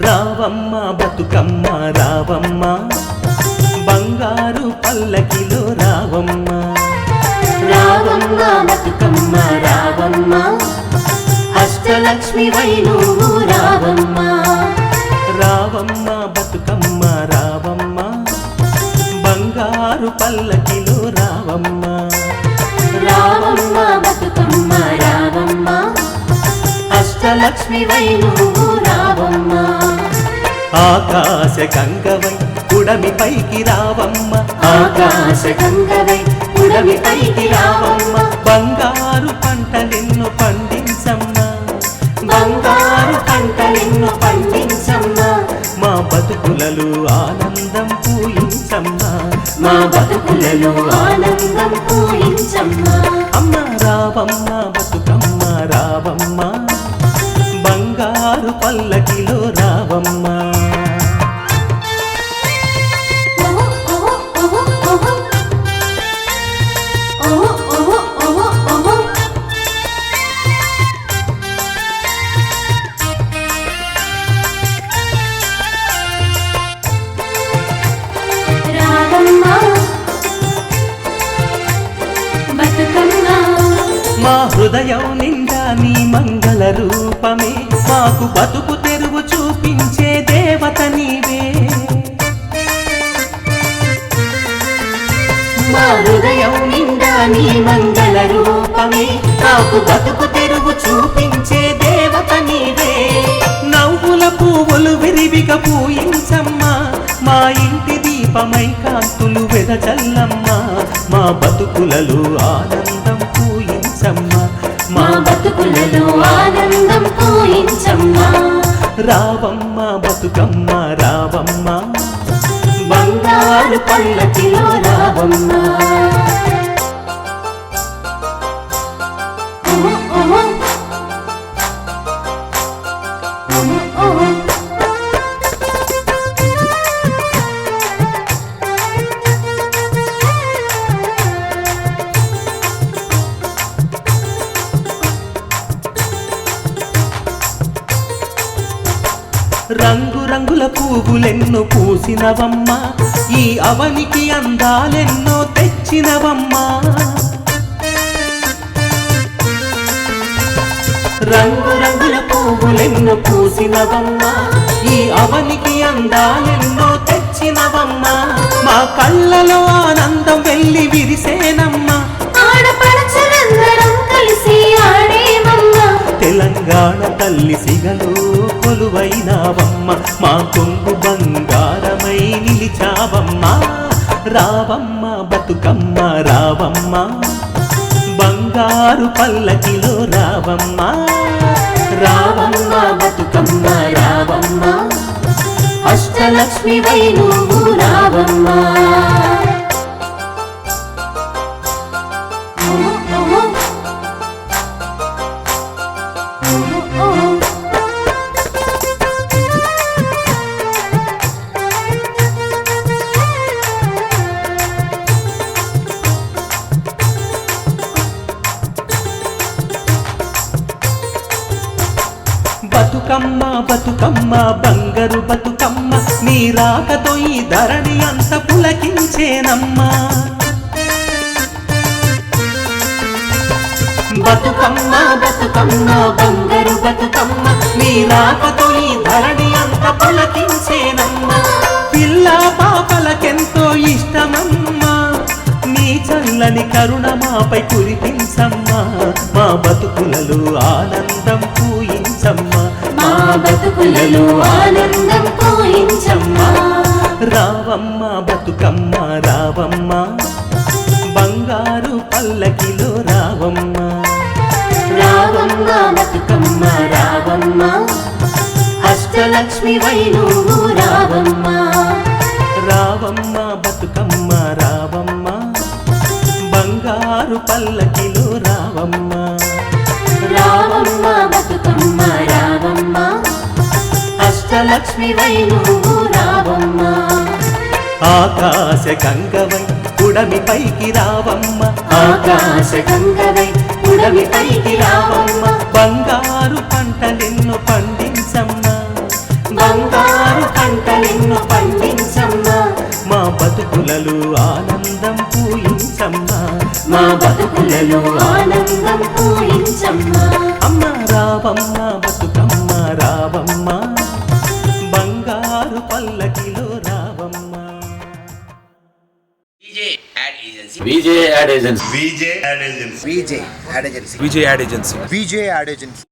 రావమ్మ బతుకమ్మ రావమ్మ, బంగారు పల్లకిలో రావమ్మ. రావమ్మ బతుకమ్మ రావమ్మ, అష్టలక్ష్మి వైనువు రావమ్మ. రావమ్మ బతుకమ్మ రావమ్మ, బంగారు పల్లకిలో రావమ్మ. రావమ్మ బతుకమ్మ రావమ్మ, అష్టలక్ష్మి వైనువు రావమ్మ. ఆకాశ గంగవై ఉడమి పైకి రావమ్మ, ఆకాశ గంగవై ఉడమి పైకి రావమ్మ. బంగారు పంటలెన్ను పండించమ్మ, బంగారు పంటలెన్ను పండించమ్మ. మా బతుకులలో ఆనందం పూయించమ్మ, మా బతుకులలో ఆనందం పూయించమ్మ. అమ్మ రావమ్మ బతుకమ్మ రావమ్మ, బంగారు పల్లకిలో రావమ్మ. మా హృదయం నిండా నీ మంగళ రూపమే, మాకు బతుకు తెరువు చూపించే దేవత నీవే. మా హృదయం నిండా నీ మంగళ రూపమే, మాకు బతుకు తెరువు చూపించే దేవత నీవే. నవ్వుల పువ్వులు విరివిగా పూయించమ్మా, మా ఇంటి దీపమై కాంతులు వెదజల్లమ్మ. మా బతుకులలో ఆనందం పూయించమ్మ, మా బతుకులలో ఆనందం పూయించమ్మ. రావమ్మ బతుకమ్మ రావమ్మ, బంగారు పల్లకిలో రావమ్మ. రంగు రంగుల పువ్వులెన్నో పూసినవమ్మ, ఈ అవనికి అందాలెన్నో తెచ్చినవమ్మ. రంగు రంగుల పువ్వులెన్నో పూసినవమ్మ, ఈ అవనికి అందాలెన్నో తెచ్చినవమ్మ. మా కళ్ళలో ఆనందం వెళ్ళి విరిసేనమ్మ, ఆడపడుచులందరం కలిసి ఆడేమమ్మ. తెలంగాణ తల్లి సిగలో కొలువైనావమ్మ, మా కొంగు బంగారమై నిలిచావమ్మ. రావమ్మ బతుకమ్మ రావమ్మ, బంగారు పల్లకిలో రావమ్మ. రావమ్మ బతుకమ్మ రావమ్మ, అష్టలక్ష్మి వైనువు రావమ్మ. బతుకమ్మ బతుకమ్మ బంగారు బతుకమ్మ, నీ రాకతో ఈ ధరణి అంత పులకించేనమ్మా. బతుకమ్మ బతుకమ్మ బంగారు బతుకమ్మ, నీ రాకతో ఈ ధరణి అంత పులకించేనమ్మా. పిల్ల పాపలకెంతో ఇష్టమమ్మా, నీ చల్లని కరుణ మాపై కురిపించమ్మా. మా బతుకులలో ఆనందం పూయించమ్మా, మా మా బతుకులలో ఆనందం పోయించమ్మా. రావమ్మ బతుకమ్మ రావమ్మ, బంగారు పల్లకిలో రావమ్మ. రావమ్మ బతుకమ్మ రావమ్మ, అష్టలక్ష్మి వై నువ్వు రావమ్మ. రావమ్మ బతుకమ్మ రావమ్మ, బంగారు పల్లకిలో రావమ్మ. రావమ్మ బతుకమ్మ రావమ్మ, అష్టలక్ష్మి వై నువ్వు రావమ్మ. ఆకాశ గంగవై ఉడమి పైకి రావమ్మ, ఆకాశ గంగవై ఉడమి పైకి రావమ్మ. బంగారు పంటలెన్నో పండించమ్మా, బంగారు పంటలెన్నో పండించమ్మా. మా బతుకులలో ఆనందం పూయించమ్మా. మా బతుకులలో ఆనందం పూయించమ్మా. అమ్మ రావమ్మ బతుకమ్మ రావమ్మ, బంగారు పల్లకిలో రావమ్మ. VJ Ad Agency. VJ Ad Agency. VJ Ad Agency. VJ Ad Agency.